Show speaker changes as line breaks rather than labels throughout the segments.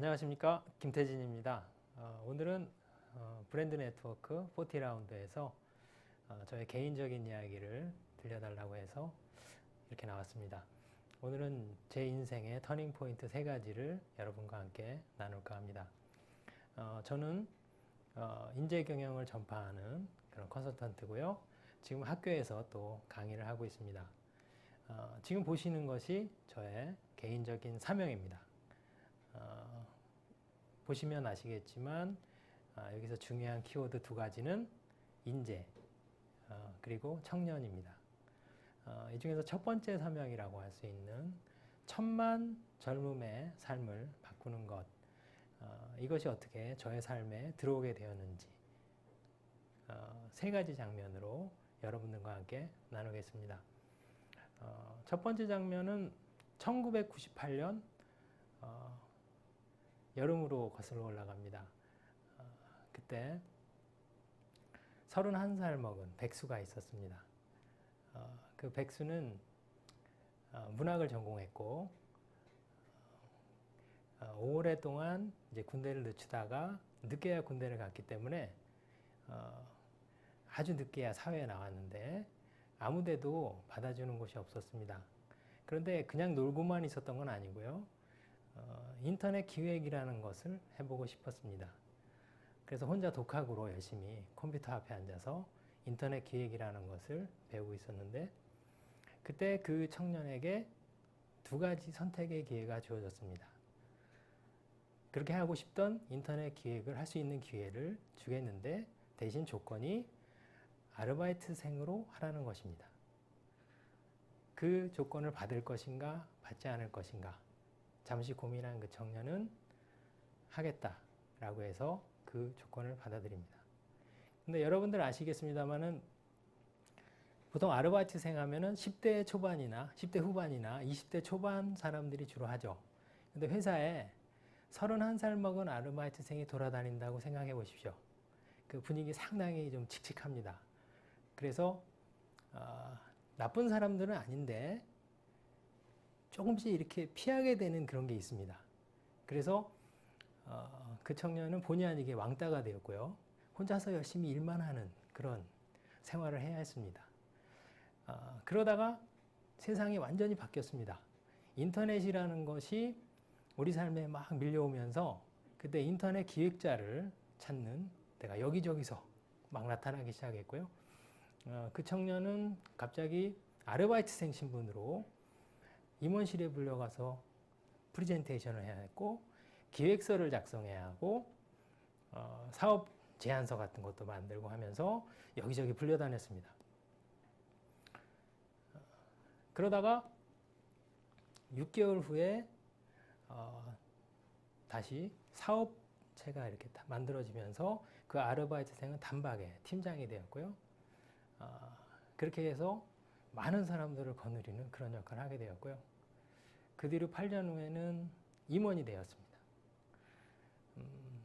안녕하십니까, 김태진입니다. 오늘은 브랜드 네트워크 40라운드에서 저의 개인적인 이야기를 들려달라고 해서 이렇게 나왔습니다. 오늘은 제 인생의 터닝 포인트 3가지를 여러분과 함께 나눌까 합니다. 저는 인재 경영을 전파하는 그런 컨설턴트고요. 지금 학교에서 또 강의를 하고 있습니다. 지금 보시는 것이 저의 개인적인 사명입니다. 보시면 아시겠지만 여기서 중요한 키워드 2가지는 인재 그리고 청년입니다. 이 중에서 첫 번째 사명이라고 할 수 있는 1000만 젊음의 삶을 바꾸는 것, 이것이 어떻게 저의 삶에 들어오게 되었는지 3가지 장면으로 여러분들과 함께 나누겠습니다. 첫 번째 장면은 1998년 여름으로 거슬러 올라갑니다. 그때 31살 먹은 백수가 있었습니다. 그 백수는 문학을 전공했고 오랫동안 이제 군대를 늦추다가 늦게야 군대를 갔기 때문에 아주 늦게야 사회에 나왔는데 아무데도 받아주는 곳이 없었습니다. 그런데 그냥 놀고만 있었던 건 아니고요. 인터넷 기획이라는 것을 해보고 싶었습니다. 그래서 혼자 독학으로 열심히 컴퓨터 앞에 앉아서 인터넷 기획이라는 것을 배우고 있었는데 그때 그 청년에게 2가지 선택의 기회가 주어졌습니다. 그렇게 하고 싶던 인터넷 기획을 할 수 있는 기회를 주겠는데 대신 조건이 아르바이트생으로 하라는 것입니다. 그 조건을 받을 것인가 받지 않을 것인가 잠시 고민한 그 청년은 하겠다라고 해서 그 조건을 받아들입니다. 근데 여러분들 아시겠습니다만은 보통 아르바이트생 하면은 10대 초반이나 10대 후반이나 20대 초반 사람들이 주로 하죠. 근데 회사에 31살 먹은 아르바이트생이 돌아다닌다고 생각해 보십시오. 그 분위기 상당히 좀 칙칙합니다. 그래서 나쁜 사람들은 아닌데 조금씩 이렇게 피하게 되는 그런 게 있습니다. 그래서 그 청년은 본의 아니게 왕따가 되었고요. 혼자서 열심히 일만 하는 그런 생활을 해야 했습니다. 그러다가 세상이 완전히 바뀌었습니다. 인터넷이라는 것이 우리 삶에 막 밀려오면서 그때 인터넷 기획자를 찾는 데가 여기저기서 막 나타나기 시작했고요. 그 청년은 갑자기 아르바이트생 신분으로 임원실에 불려가서 프레젠테이션을 해야 했고 기획서를 작성해야 하고 사업 제안서 같은 것도 만들고 하면서 여기저기 불려다녔습니다. 그러다가 6개월 후에 다시 사업체가 이렇게 만들어지면서 그 아르바이트생은 단박에 팀장이 되었고요. 그렇게 해서 많은 사람들을 거느리는 그런 역할을 하게 되었고요. 그 뒤로 8년 후에는 임원이 되었습니다.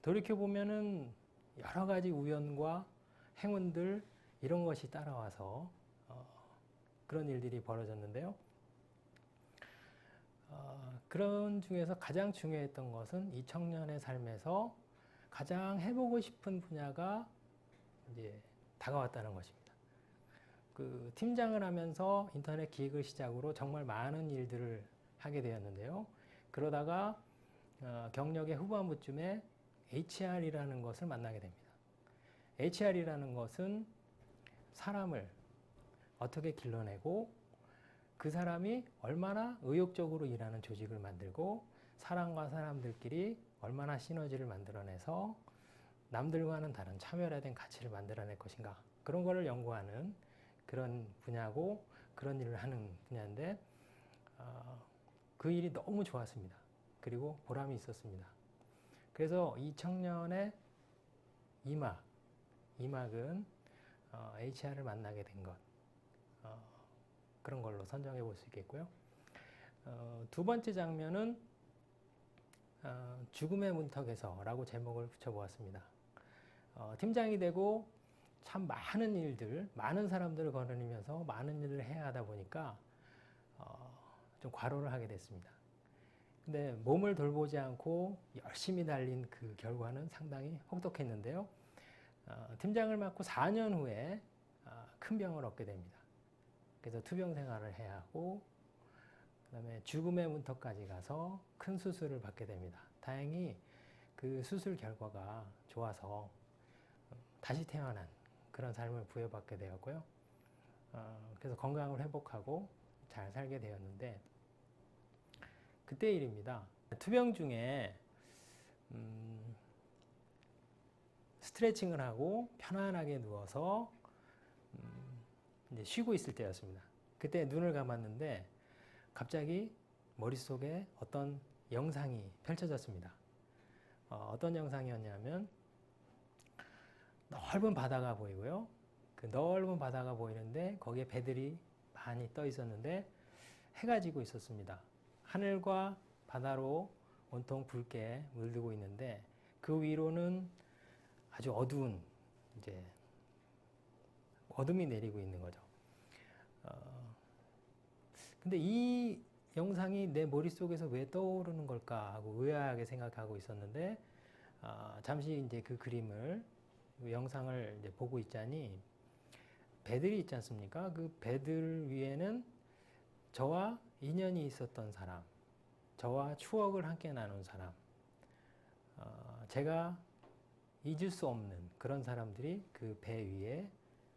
돌이켜보면은 여러 가지 우연과 행운들 이런 것이 따라와서 그런 일들이 벌어졌는데요. 그런 중에서 가장 중요했던 것은 이 청년의 삶에서 가장 해보고 싶은 분야가 이제 다가왔다는 것입니다. 그 팀장을 하면서 인터넷 기획을 시작으로 정말 많은 일들을 하게 되었는데요. 그러다가 경력의 후반부쯤에 HR이라는 것을 만나게 됩니다. HR이라는 것은 사람을 어떻게 길러내고 그 사람이 얼마나 의욕적으로 일하는 조직을 만들고 사람과 사람들끼리 얼마나 시너지를 만들어내서 남들과는 다른 차별화된 가치를 만들어낼 것인가 그런 거를 연구하는 그런 분야고 그런 일을 하는 분야인데 그 일이 너무 좋았습니다. 그리고 보람이 있었습니다. 그래서 이 청년의 이막은 HR을 만나게 된 것 그런 걸로 선정해 볼 수 있겠고요. 2번째 장면은 죽음의 문턱에서라고 제목을 붙여보았습니다. 팀장이 되고 참 많은 일들, 많은 사람들을 거느리면서 많은 일을 해야 하다 보니까 좀 과로를 하게 됐습니다. 근데 몸을 돌보지 않고 열심히 달린 그 결과는 상당히 혹독했는데요. 팀장을 맡고 4년 후에 큰 병을 얻게 됩니다. 그래서 투병 생활을 해야 하고 그다음에 죽음의 문턱까지 가서 큰 수술을 받게 됩니다. 다행히 그 수술 결과가 좋아서 다시 태어난 그런 삶을 부여받게 되었고요. 그래서 건강을 회복하고 잘 살게 되었는데 그때 일입니다. 투병 중에 스트레칭을 하고 편안하게 누워서 이제 쉬고 있을 때였습니다. 그때 눈을 감았는데 갑자기 머릿속에 어떤 영상이 펼쳐졌습니다. 어떤 영상이었냐면 넓은 바다가 보이고요. 그 넓은 바다가 보이는데 거기에 배들이 많이 떠 있었는데 해가 지고 있었습니다. 하늘과 바다로 온통 붉게 물들고 있는데 그 위로는 아주 어두운 이제 어둠이 내리고 있는 거죠. 근데 이 영상이 내 머릿속에서 왜 떠오르는 걸까 하고 의아하게 생각하고 있었는데 잠시 이제 그 그림을 그 영상을 이제 보고 있자니 배들이 있지 않습니까? 그 배들 위에는 저와 인연이 있었던 사람, 저와 추억을 함께 나눈 사람, 제가 잊을 수 없는 그런 사람들이 그 배 위에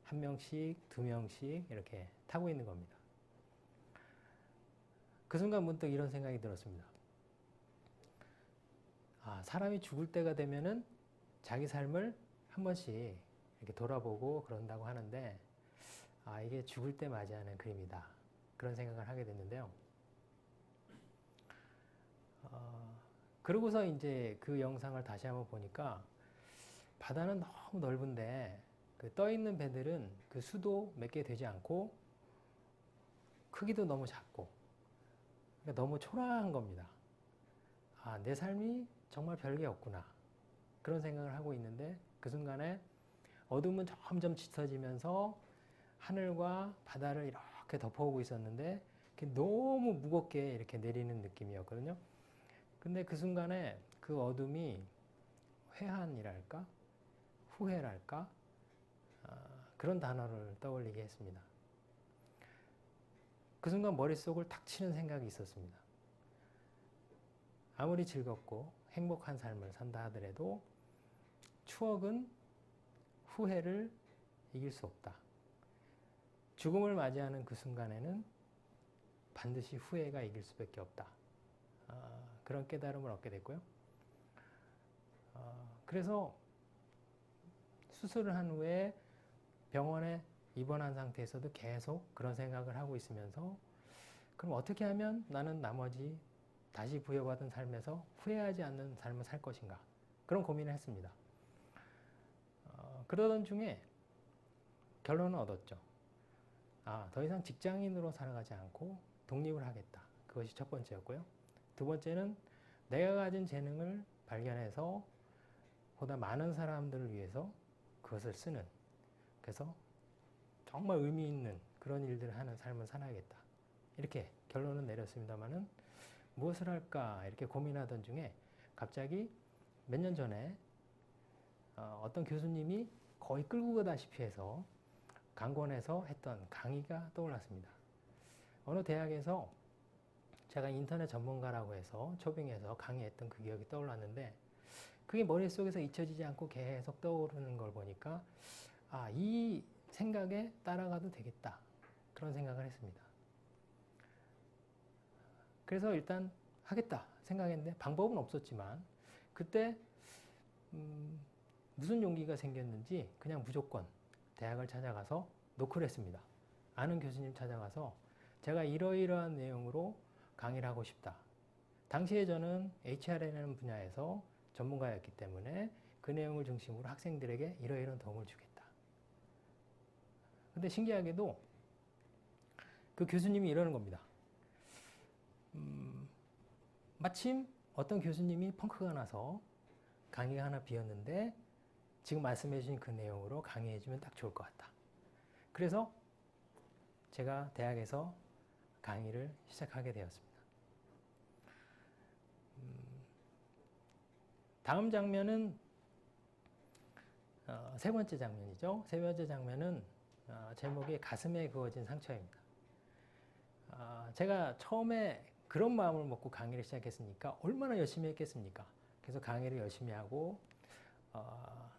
한 명씩, 두 명씩 이렇게 타고 있는 겁니다. 그 순간 문득 이런 생각이 들었습니다. 사람이 죽을 때가 되면은 자기 삶을 한 번씩 이렇게 돌아보고 그런다고 하는데, 이게 죽을 때 맞이하는 그림이다. 그런 생각을 하게 됐는데요. 그러고서 이제 그 영상을 다시 한번 보니까 바다는 너무 넓은데 그 떠 있는 배들은 그 수도 몇 개 되지 않고 크기도 너무 작고 그러니까 너무 초라한 겁니다. 내 삶이 정말 별게 없구나. 그런 생각을 하고 있는데 그 순간에 어둠은 점점 짙어지면서 하늘과 바다를 이렇게 덮어오고 있었는데 너무 무겁게 이렇게 내리는 느낌이었거든요. 근데 그 순간에 그 어둠이 회한이랄까? 후회랄까? 그런 단어를 떠올리게 했습니다. 그 순간 머릿속을 탁 치는 생각이 있었습니다. 아무리 즐겁고 행복한 삶을 산다 하더라도 추억은 후회를 이길 수 없다. 죽음을 맞이하는 그 순간에는 반드시 후회가 이길 수밖에 없다. 그런 깨달음을 얻게 됐고요. 그래서 수술을 한 후에 병원에 입원한 상태에서도 계속 그런 생각을 하고 있으면서 그럼 어떻게 하면 나는 나머지 다시 부여받은 삶에서 후회하지 않는 삶을 살 것인가 그런 고민을 했습니다. 그러던 중에 결론을 얻었죠. 더 이상 직장인으로 살아가지 않고 독립을 하겠다. 그것이 첫 번째였고요. 두 번째는 내가 가진 재능을 발견해서 보다 많은 사람들을 위해서 그것을 쓰는, 그래서 정말 의미 있는 그런 일들을 하는 삶을 살아야겠다. 이렇게 결론은 내렸습니다만은 무엇을 할까 이렇게 고민하던 중에 갑자기 몇 년 전에 어떤 교수님이 거의 끌고 가다시피 해서 강권에서 했던 강의가 떠올랐습니다. 어느 대학에서 제가 인터넷 전문가라고 해서 초빙해서 강의했던 그 기억이 떠올랐는데 그게 머릿속에서 잊혀지지 않고 계속 떠오르는 걸 보니까 이 생각에 따라가도 되겠다. 그런 생각을 했습니다. 그래서 일단 하겠다 생각했는데 방법은 없었지만 그때 무슨 용기가 생겼는지 그냥 무조건 대학을 찾아가서 노크를 했습니다. 아는 교수님 찾아가서 제가 이러이러한 내용으로 강의를 하고 싶다. 당시에 저는 HR이라는 분야에서 전문가였기 때문에 그 내용을 중심으로 학생들에게 이러이러한 도움을 주겠다. 근데 신기하게도 그 교수님이 이러는 겁니다. 마침 어떤 교수님이 펑크가 나서 강의가 하나 비었는데 지금 말씀해 주신 그 내용으로 강의해 주면 딱 좋을 것 같다. 그래서 제가 대학에서 강의를 시작하게 되었습니다. 다음 장면은 세 번째 장면이죠. 세 번째 장면은 제목이 가슴에 그어진 상처입니다. 제가 처음에 그런 마음을 먹고 강의를 시작했으니까 얼마나 열심히 했겠습니까? 그래서 강의를 열심히 하고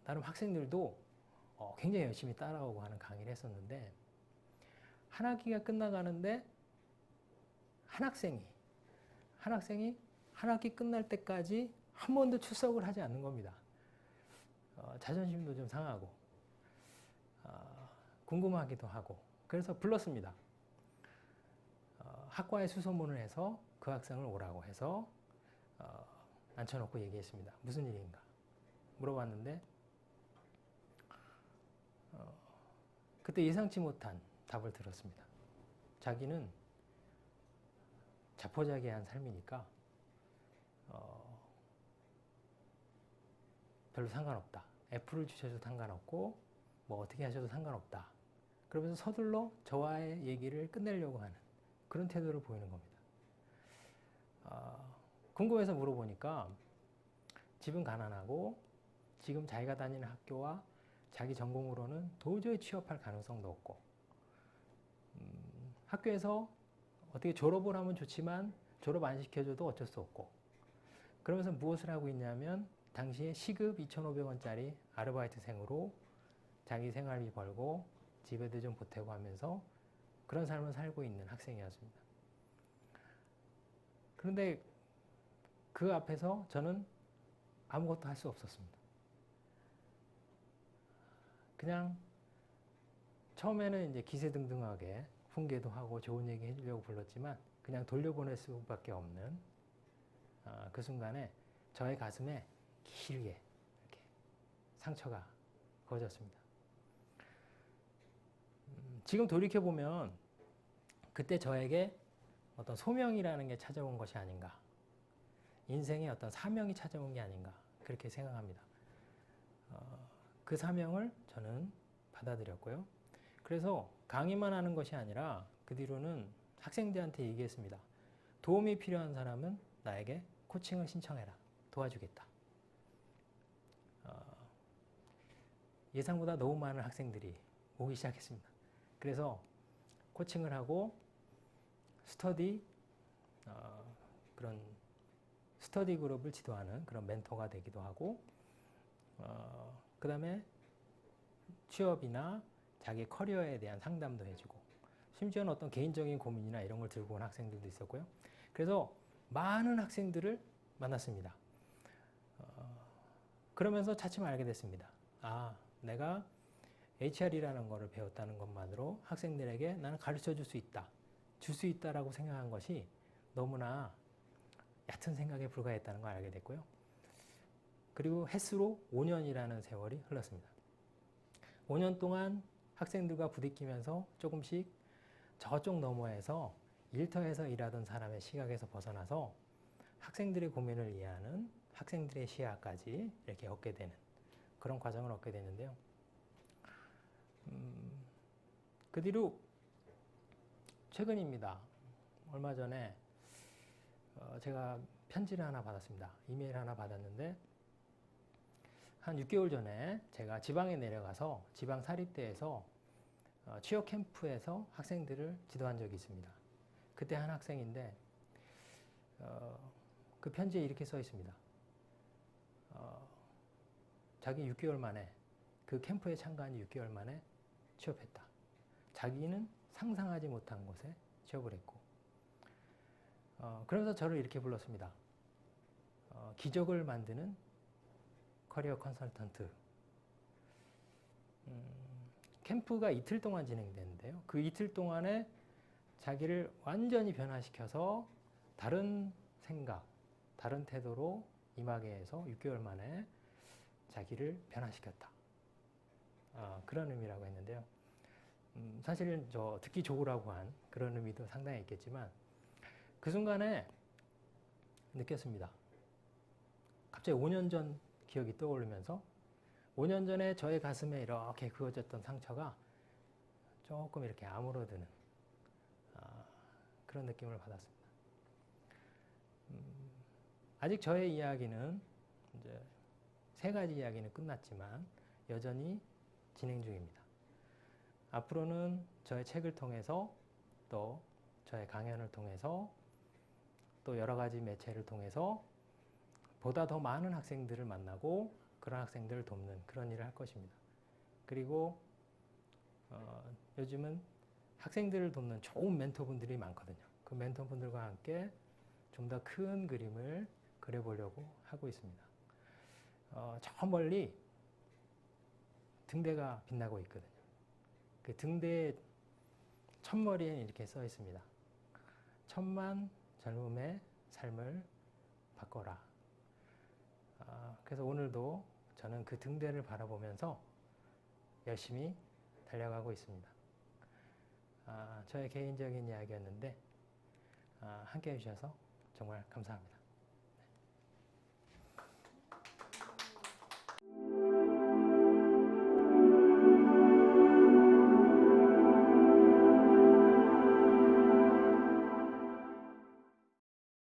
나름 학생들도 굉장히 열심히 따라오고 하는 강의를 했었는데 한 학기가 끝나가는데 한 학생이 한 학기 끝날 때까지 한 번도 출석을 하지 않는 겁니다. 자존심도 좀 상하고 궁금하기도 하고 그래서 불렀습니다. 학과에 수소문을 해서 그 학생을 오라고 해서 앉혀놓고 얘기했습니다. 무슨 일인가 물어봤는데 그때 예상치 못한 답을 들었습니다. 자기는 자포자기한 삶이니까 별로 상관없다. F를 주셔도 상관없고 뭐 어떻게 하셔도 상관없다. 그러면서 서둘러 저와의 얘기를 끝내려고 하는 그런 태도를 보이는 겁니다. 궁금해서 물어보니까 집은 가난하고 지금 자기가 다니는 학교와 자기 전공으로는 도저히 취업할 가능성도 없고 학교에서 어떻게 졸업을 하면 좋지만 졸업 안 시켜줘도 어쩔 수 없고 그러면서 무엇을 하고 있냐면 당시에 시급 2,500원짜리 아르바이트생으로 자기 생활비 벌고 집에도 좀 보태고 하면서 그런 삶을 살고 있는 학생이었습니다. 그런데 그 앞에서 저는 아무것도 할 수 없었습니다. 그냥 처음에는 이제 기세등등하게 훈계도 하고 좋은 얘기 해주려고 불렀지만 그냥 돌려보낼 수밖에 없는 그 순간에 저의 가슴에 길게 이렇게 상처가 그어졌습니다. 지금 돌이켜보면 그때 저에게 어떤 소명이라는 게 찾아온 것이 아닌가, 인생의 어떤 사명이 찾아온 게 아닌가 그렇게 생각합니다. 그 사명을 저는 받아들였고요. 그래서 강의만 하는 것이 아니라 그 뒤로는 학생들한테 얘기했습니다. 도움이 필요한 사람은 나에게 코칭을 신청해라. 도와주겠다. 예상보다 너무 많은 학생들이 오기 시작했습니다. 그래서 코칭을 하고 그런 스터디 그룹을 지도하는 그런 멘토가 되기도 하고 그 다음에 취업이나 자기 커리어에 대한 상담도 해주고 심지어는 어떤 개인적인 고민이나 이런 걸 들고 온 학생들도 있었고요. 그래서 많은 학생들을 만났습니다. 그러면서 차츰 알게 됐습니다. 내가 HR이라는 것을 배웠다는 것만으로 학생들에게 나는 가르쳐 줄 수 있다. 줄 수 있다라고 생각한 것이 너무나 얕은 생각에 불과했다는 걸 알게 됐고요. 그리고 햇수로 5년이라는 세월이 흘렀습니다. 5년 동안 학생들과 부딪히면서 조금씩 저쪽 너머에서 일터에서 일하던 사람의 시각에서 벗어나서 학생들의 고민을 이해하는 학생들의 시야까지 이렇게 얻게 되는 그런 과정을 얻게 되는데요. 그 뒤로 최근입니다. 얼마 전에 제가 편지를 하나 받았습니다. 이메일 하나 받았는데 한 6개월 전에 제가 지방에 내려가서 지방 사립대에서 취업 캠프에서 학생들을 지도한 적이 있습니다. 그때 한 학생인데 그 편지에 이렇게 써 있습니다. 자기 6개월 만에 그 캠프에 참가한 6개월 만에 취업했다. 자기는 상상하지 못한 곳에 취업을 했고 그러면서 저를 이렇게 불렀습니다. 기적을 만드는 커리어 컨설턴트. 캠프가 이틀 동안 진행되는데요. 그 이틀 동안에 자기를 완전히 변화시켜서 다른 생각, 다른 태도로 임하게 해서 6개월 만에 자기를 변화시켰다. 그런 의미라고 했는데요. 사실은 저 듣기 좋으라고 한 그런 의미도 상당히 있겠지만 그 순간에 느꼈습니다. 갑자기 5년 전 기억이 떠오르면서 5년 전에 저의 가슴에 이렇게 그어졌던 상처가 조금 이렇게 아물어드는 그런 느낌을 받았습니다. 아직 저의 이야기는 이제 3가지 이야기는 끝났지만 여전히 진행 중입니다. 앞으로는 저의 책을 통해서 또 저의 강연을 통해서 또 여러 가지 매체를 통해서 보다 더 많은 학생들을 만나고 그런 학생들을 돕는 그런 일을 할 것입니다. 그리고 요즘은 학생들을 돕는 좋은 멘토분들이 많거든요. 그 멘토분들과 함께 좀 더 큰 그림을 그려보려고 하고 있습니다. 저 멀리 등대가 빛나고 있거든요. 그 등대의 첫머리엔 이렇게 써 있습니다. 1000만 젊음의 삶을 바꿔라. 그래서 오늘도 저는 그 등대를 바라보면서 열심히 달려가고 있습니다. 저의 개인적인 이야기였는데 함께 해주셔서 정말 감사합니다.